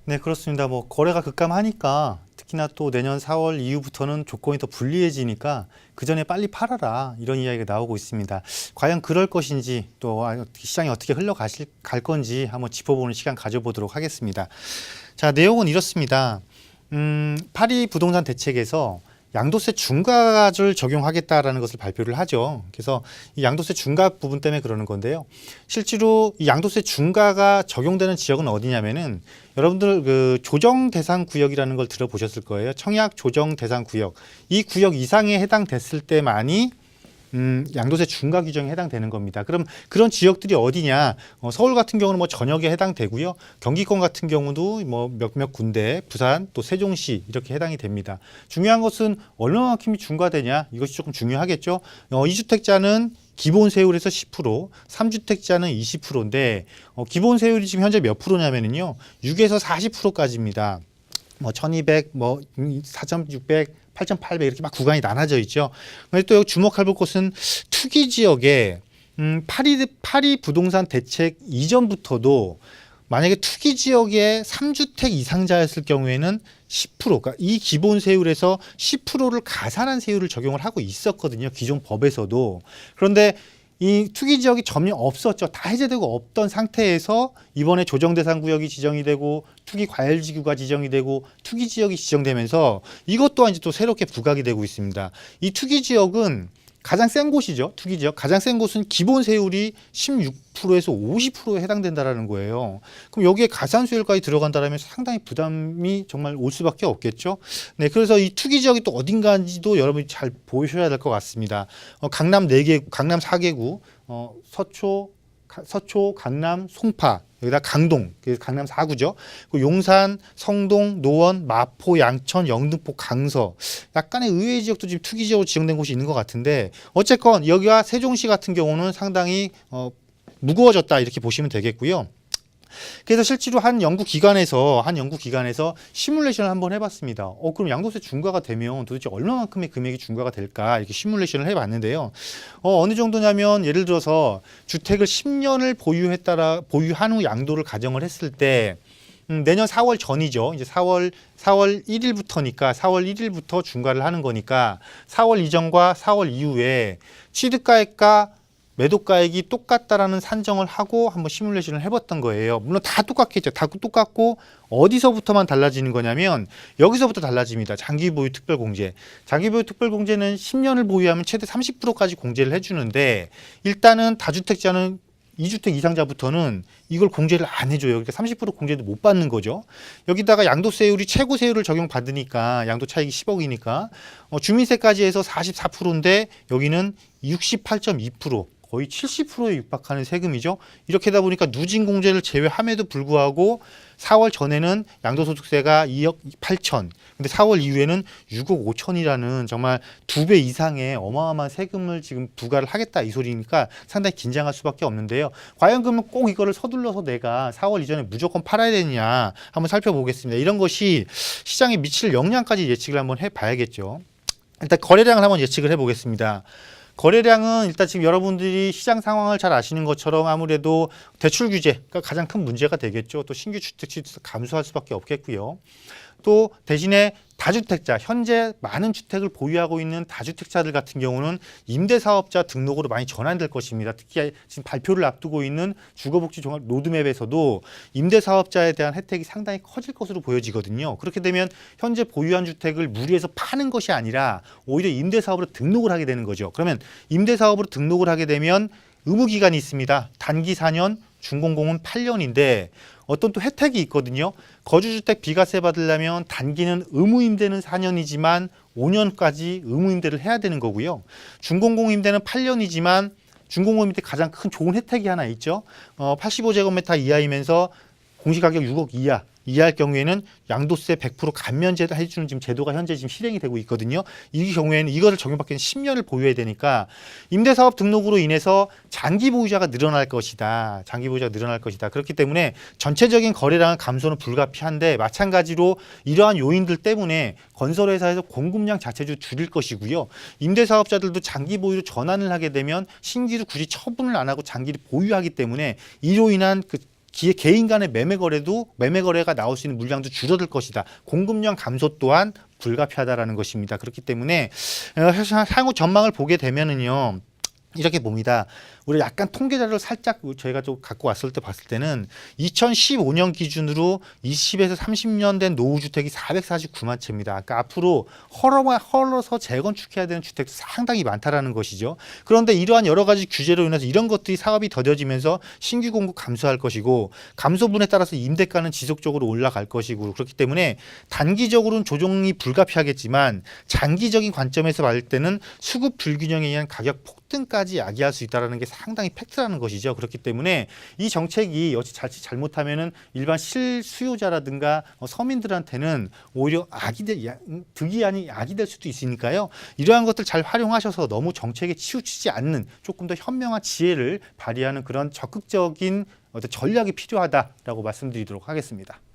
네, 그렇습니다. 뭐 거래가 급감하니까 특히나 또 내년 4월 이후부터는 조건이 더 불리해지니까 그 전에 빨리 팔아라 이런 이야기가 나오고 있습니다. 과연 그럴 것인지 또 시장이 어떻게 갈 건지 한번 짚어보는 시간 가져보도록 하겠습니다. 자, 내용은 이렇습니다. 파리 부동산 대책에서 양도세 중과를 적용하겠다라는 것을 발표를 하죠. 그래서 이 양도세 중과 부분 때문에 그러는 건데요. 실제로 이 양도세 중과가 적용되는 지역은 어디냐면은 여러분들 그 조정 대상 구역이라는 걸 들어보셨을 거예요. 청약 조정 대상 구역. 이 구역 이상에 해당됐을 때만이 양도세 중과 규정에 해당되는 겁니다. 그럼 그런 지역들이 어디냐? 서울 같은 경우는 뭐 전역에 해당되고요. 경기권 같은 경우도 뭐 몇몇 군데, 부산 또 세종시 이렇게 해당이 됩니다. 중요한 것은 얼마만큼이 중과되냐? 이것이 조금 중요하겠죠. 2주택자는 기본 세율에서 10%, 3주택자는 20%인데 기본 세율이 지금 현재 몇 프로냐면요. 6에서 40%까지입니다. 뭐 1200, 뭐 4600, 8800 이렇게 막 구간이 나눠져 있죠. 그런데 또 주목할 것은 투기 지역에 파리 부동산 대책 이전부터도 만약에 투기 지역에 3주택 이상자였을 경우에는 10%, 그러니까 이 기본 세율에서 10%를 가산한 세율을 적용을 하고 있었거든요. 기존 법에서도. 그런데 이 투기 지역이 전혀 없었죠. 다 해제되고 없던 상태에서 이번에 조정 대상 구역이 지정이 되고 투기 과열 지구가 지정이 되고 투기 지역이 지정되면서 이것 또한 이제 또 새롭게 부각이 되고 있습니다. 이 투기 지역은 가장 센 곳이죠. 투기 지역. 가장 센 곳은 기본 세율이 16%에서 50%에 해당된다라는 거예요. 그럼 여기에 가산세율까지 들어간다라면 상당히 부담이 정말 올 수밖에 없겠죠. 네, 그래서 이 투기 지역이 또 어딘가인지도 여러분이 잘 보셔야 될 것 같습니다. 강남 4개, 강남 4개구, 서초, 강남, 송파, 여기다 강동, 강남 4구죠. 용산, 성동, 노원, 마포, 양천, 영등포, 강서. 약간의 의외의 지역도 지금 투기 지역으로 지정된 곳이 있는 것 같은데 어쨌건 여기와 세종시 같은 경우는 상당히 무거워졌다 이렇게 보시면 되겠고요. 그래서 실제로 한 연구 기관에서 시뮬레이션을 한번 해봤습니다. 그럼 양도세 중과가 되면 도대체 얼마만큼의 금액이 중과가 될까 이렇게 시뮬레이션을 해봤는데요. 어느 정도냐면 예를 들어서 주택을 10년을 보유한 후 양도를 가정을 했을 때 내년 4월 전이죠. 이제 4월 1일부터니까 4월 1일부터 중과를 하는 거니까 4월 이전과 4월 이후에 취득가액과 매도가액이 똑같다라는 산정을 하고 한번 시뮬레이션을 해봤던 거예요. 물론 다 똑같겠죠. 다 똑같고 어디서부터만 달라지는 거냐면 여기서부터 달라집니다. 장기보유 특별공제. 장기보유 특별공제는 10년을 보유하면 최대 30%까지 공제를 해주는데 일단은 다주택자는 2주택 이상자부터는 이걸 공제를 안 해줘요. 그러니까 30% 공제도 못 받는 거죠. 여기다가 양도세율이 최고세율을 적용받으니까 양도 차익이 10억이니까 주민세까지 해서 44%인데 여기는 68.2%. 거의 70%에 육박하는 세금이죠. 이렇게 하다 보니까 누진공제를 제외함에도 불구하고 4월 전에는 양도소득세가 2억 8천, 근데 4월 이후에는 6억 5천이라는 정말 2배 이상의 어마어마한 세금을 지금 부과를 하겠다 이 소리니까 상당히 긴장할 수밖에 없는데요. 과연 그러면 꼭 이거를 서둘러서 내가 4월 이전에 무조건 팔아야 되느냐 한번 살펴보겠습니다. 이런 것이 시장에 미칠 영향까지 예측을 한번 해봐야겠죠. 일단 거래량을 한번 예측을 해보겠습니다. 거래량은 일단 지금 여러분들이 시장 상황을 잘 아시는 것처럼 아무래도 대출 규제가 가장 큰 문제가 되겠죠. 또 신규 주택 취득 감소할 수밖에 없겠고요. 또 대신에 다주택자, 현재 많은 주택을 보유하고 있는 다주택자들 같은 경우는 임대사업자 등록으로 많이 전환될 것입니다. 특히 지금 발표를 앞두고 있는 주거복지 종합 로드맵에서도 임대사업자에 대한 혜택이 상당히 커질 것으로 보여지거든요. 그렇게 되면 현재 보유한 주택을 무리해서 파는 것이 아니라 오히려 임대사업으로 등록을 하게 되는 거죠. 그러면 임대사업으로 등록을 하게 되면 의무기간이 있습니다. 단기 4년, 준공공은 8년인데 어떤 또 혜택이 있거든요. 거주주택 비과세 받으려면 단기는 의무임대는 4년이지만 5년까지 의무임대를 해야 되는 거고요. 준공공임대는 8년이지만 준공공임대 가장 큰 좋은 혜택이 하나 있죠. 85제곱미터 이하이면서 공시가격 6억 이하할 경우에는 양도세 100% 감면제 해주는 지금 제도가 현재 지금 실행이 되고 있거든요. 이 경우에는 이거를 적용받기는 10년을 보유해야 되니까 임대사업 등록으로 인해서 장기 보유자가 늘어날 것이다. 그렇기 때문에 전체적인 거래량은 감소는 불가피한데 마찬가지로 이러한 요인들 때문에 건설회사에서 공급량 자체도 줄일 것이고요. 임대사업자들도 장기 보유로 전환을 하게 되면 신규로 굳이 처분을 안 하고 장기를 보유하기 때문에 이로 인한 그 개인 간의 매매 거래가 나올 수 있는 물량도 줄어들 것이다. 공급량 감소 또한 불가피하다라는 것입니다. 그렇기 때문에 향후 전망을 보게 되면은요. 이렇게 봅니다. 우리 약간 통계 자료를 살짝 저희가 좀 갖고 왔을 때 봤을 때는 2015년 기준으로 20에서 30년 된 노후 주택이 449만 채입니다. 그러니까 앞으로 헐어서 재건축해야 되는 주택도 상당히 많다라는 것이죠. 그런데 이러한 여러 가지 규제로 인해서 이런 것들이 사업이 더뎌지면서 신규 공급 감소할 것이고 감소분에 따라서 임대가는 지속적으로 올라갈 것이고 그렇기 때문에 단기적으로는 조정이 불가피하겠지만 장기적인 관점에서 봤을 때는 수급 불균형에 의한 가격 폭등까지 야기할 수 있다는 게 상당히 팩트라는 것이죠. 그렇기 때문에 이 정책이 자칫 잘못하면은 일반 실수요자라든가 서민들한테는 오히려 득이 아닌 악이 될 수도 있으니까요. 이러한 것들 잘 활용하셔서 너무 정책에 치우치지 않는 조금 더 현명한 지혜를 발휘하는 그런 적극적인 어떤 전략이 필요하다라고 말씀드리도록 하겠습니다.